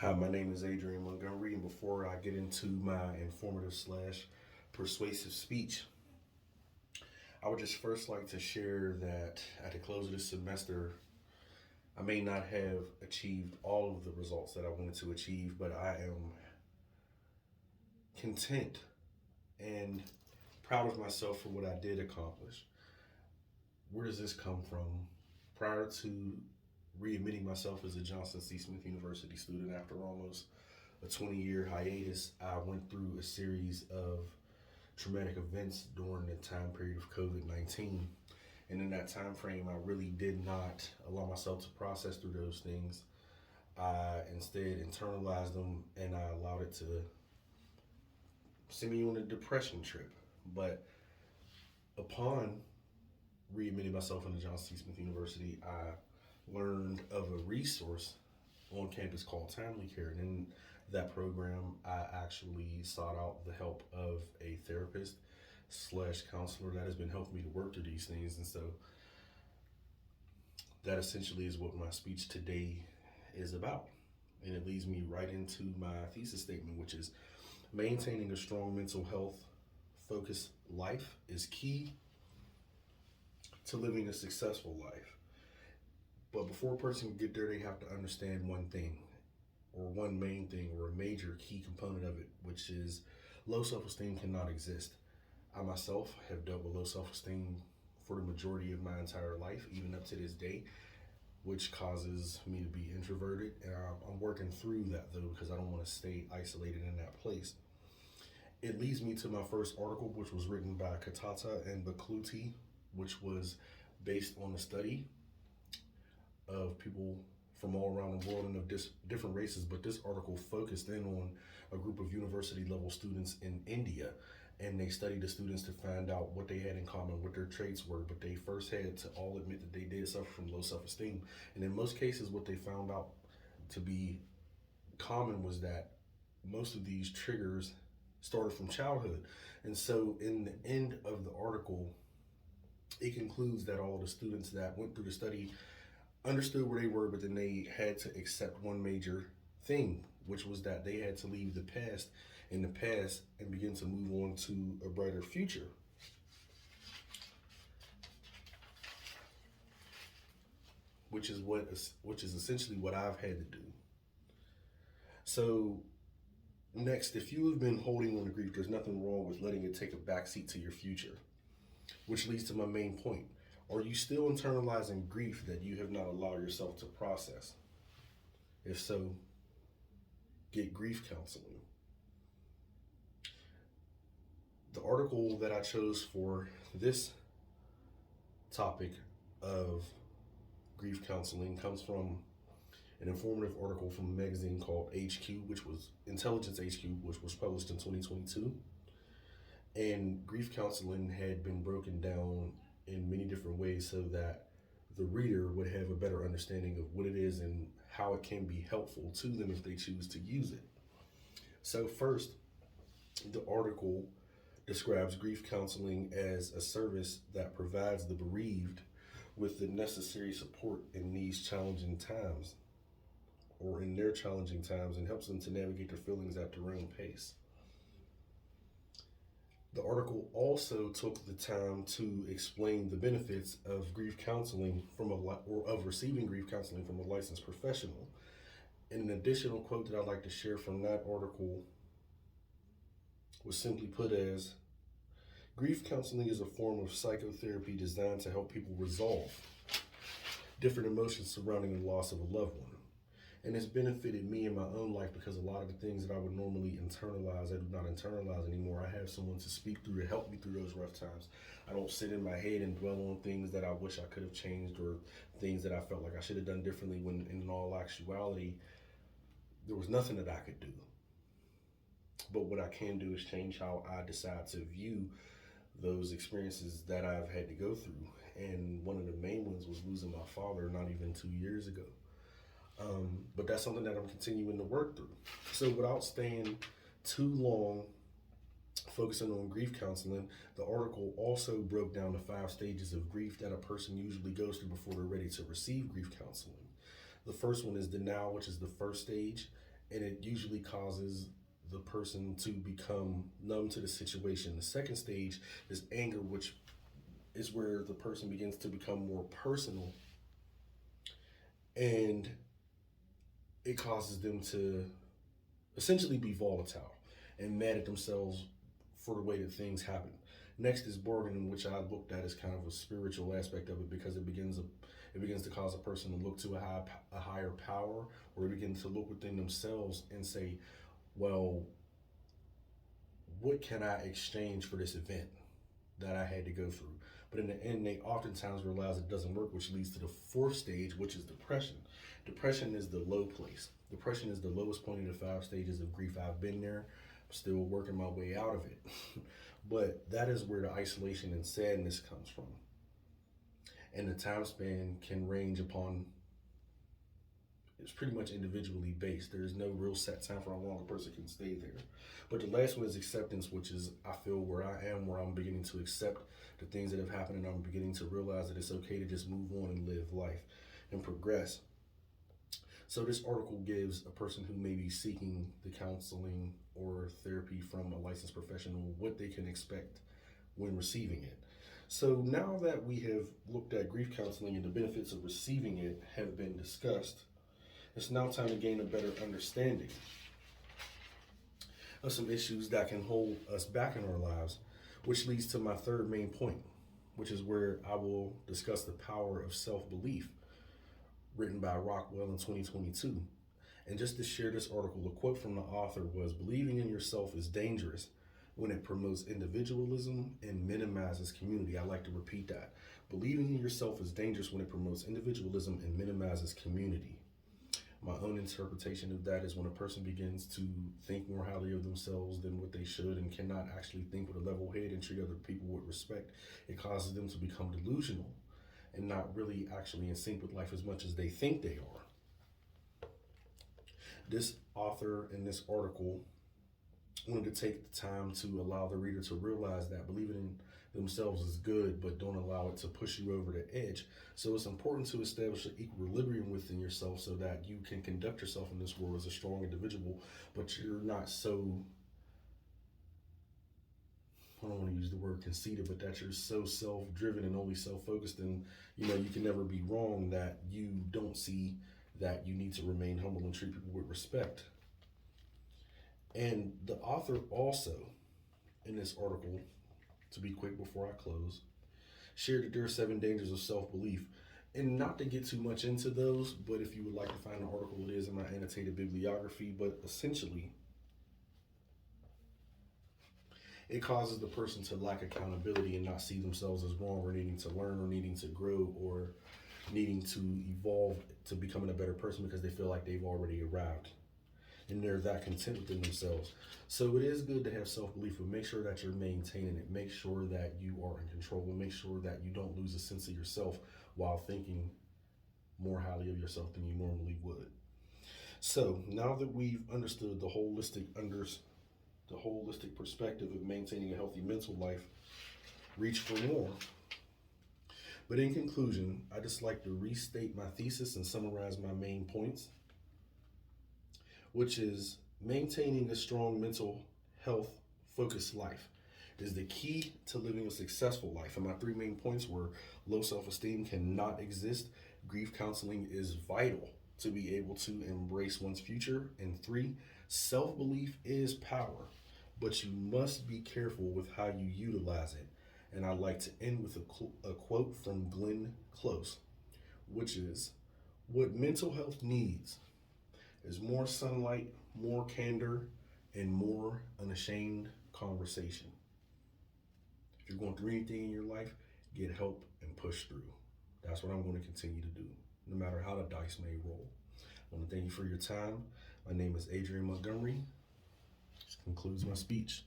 Hi, my name is Adrian Montgomery, and before I get into my informative slash persuasive speech, I would just first like to share that at the close of this semester, I may not have achieved all of the results that I wanted to achieve, but I am content and proud of myself for what I did accomplish. Where does this come from? Prior to readmitting myself as a Johnson C. Smith University student after almost a 20-year hiatus, I went through a series of traumatic events during the time period of COVID-19. And in that time frame, I really did not allow myself to process through those things. I instead internalized them and I allowed it to send me on a depression trip. But upon readmitting myself into Johnson C. Smith University, I learned of a resource on campus called Timely Care. And in that program, I actually sought out the help of a therapist slash counselor that has been helping me to work through these things. And so that essentially is what my speech today is about. And it leads me right into my thesis statement, which is maintaining a strong mental health focused life is key to living a successful life. But before a person can get there, they have to understand one thing, or one main thing, or a major key component of it, which is low self esteem cannot exist. I myself have dealt with low self esteem for the majority of my entire life, even up to this day, which causes me to be introverted. And I'm working through that though, because I don't want to stay isolated in that place. It leads me to my first article, which was written by Katata and Bakluti, which was based on a study of people from all around the world and of different races, but this article focused in on a group of university level students in India. And they studied the students to find out what they had in common, what their traits were. But they first had to all admit that they did suffer from low self esteem. And in most cases, what they found out to be common was that most of these triggers started from childhood. And so, in the end of the article, it concludes that all of the students that went through the study understood where they were, but then they had to accept one major thing, which was that they had to leave the past in the past and begin to move on to a brighter future. Which is essentially what I've had to do. So next, if you have been holding on to grief, there's nothing wrong with letting it take a backseat to your future, which leads to my main point. Are you still internalizing grief that you have not allowed yourself to process? If so, get grief counseling. The article that I chose for this topic of grief counseling comes from an informative article from a magazine called HQ, which was Intelligence HQ, which was published in 2022. And grief counseling had been broken down in many different ways so that the reader would have a better understanding of what it is and how it can be helpful to them if they choose to use it. So first, the article describes grief counseling as a service that provides the bereaved with the necessary support in these challenging times, or in their challenging times, and helps them to navigate their feelings at their own pace. The article also took the time to explain the benefits of grief counseling or of receiving grief counseling from a licensed professional. And an additional quote that I'd like to share from that article was simply put as, grief counseling is a form of psychotherapy designed to help people resolve different emotions surrounding the loss of a loved one. And it's benefited me in my own life because a lot of the things that I would normally internalize, I do not internalize anymore. I have someone to speak through to help me through those rough times. I don't sit in my head and dwell on things that I wish I could have changed or things that I felt like I should have done differently, when in all actuality, there was nothing that I could do. But what I can do is change how I decide to view those experiences that I've had to go through. And one of the main ones was losing my father not even 2 years ago. But that's something that I'm continuing to work through. So without staying too long focusing on grief counseling, the article also broke down the 5 stages of grief that a person usually goes through before they're ready to receive grief counseling. The first one is denial, which is the first stage, and it usually causes the person to become numb to the situation. The second stage is anger, which is where the person begins to become more personal, and it causes them to essentially be volatile and mad at themselves for the way that things happen. Next is bargaining, which I looked at as kind of a spiritual aspect of it, because it begins to cause a person to look to a higher power, or begin to look within themselves and say, well, what can I exchange for this event that I had to go through? But in the end, they oftentimes realize it doesn't work, which leads to the fourth stage, which is depression. Depression is the low place. Depression is the lowest point of the 5 stages of grief. I've been there. I'm still working my way out of it. But that is where the isolation and sadness comes from. And the time span can range upon, it's pretty much individually based. There's no real set time for how long a person can stay there. But the last one is acceptance, which is, I feel, where I am, where I'm beginning to accept the things that have happened, and I'm beginning to realize that it's okay to just move on and live life and progress. So this article gives a person who may be seeking the counseling or therapy from a licensed professional what they can expect when receiving it. So now that we have looked at grief counseling and the benefits of receiving it have been discussed, it's now time to gain a better understanding of some issues that can hold us back in our lives, which leads to my third main point, which is where I will discuss the power of self-belief, written by Rockwell in 2022. And just to share this article, a quote from the author was, "Believing in yourself is dangerous when it promotes individualism and minimizes community." I like to repeat that. Believing in yourself is dangerous when it promotes individualism and minimizes community. My own interpretation of that is when a person begins to think more highly of themselves than what they should and cannot actually think with a level head and treat other people with respect, it causes them to become delusional and not really actually in sync with life as much as they think they are. This author in this article wanted to take the time to allow the reader to realize that believing in themselves is good, but don't allow it to push you over the edge. So it's important to establish an equilibrium within yourself so that you can conduct yourself in this world as a strong individual, but you're not so, I don't want to use the word conceited, but that you're so self-driven and only self-focused, and you can never be wrong, that you don't see that you need to remain humble and treat people with respect. And the author also, in this article, to be quick before I close, shared that there are 7 dangers of self-belief. And not to get too much into those, but if you would like to find the article, it is in my annotated bibliography. But essentially, it causes the person to lack accountability and not see themselves as wrong, or needing to learn, or needing to grow, or needing to evolve to becoming a better person, because they feel like they've already arrived and they're that content within themselves. So it is good to have self-belief, but make sure that you're maintaining it. Make sure that you are in control, and make sure that you don't lose a sense of yourself while thinking more highly of yourself than you normally would. So now that we've understood the holistic perspective of maintaining a healthy mental life, reach for more. But in conclusion, I just like to restate my thesis and summarize my main points, which is maintaining a strong mental health focused life is the key to living a successful life. And my 3 main points were: low self-esteem cannot exist. Grief counseling is vital to be able to embrace one's future. And 3, self-belief is power, but you must be careful with how you utilize it. And I'd like to end with a quote from Glenn Close, which is, "What mental health needs is more sunlight, more candor, and more unashamed conversation." If you're going through anything in your life, get help and push through. That's what I'm going to continue to do, no matter how the dice may roll. I want to thank you for your time. My name is Adrian Montgomery. This concludes my speech.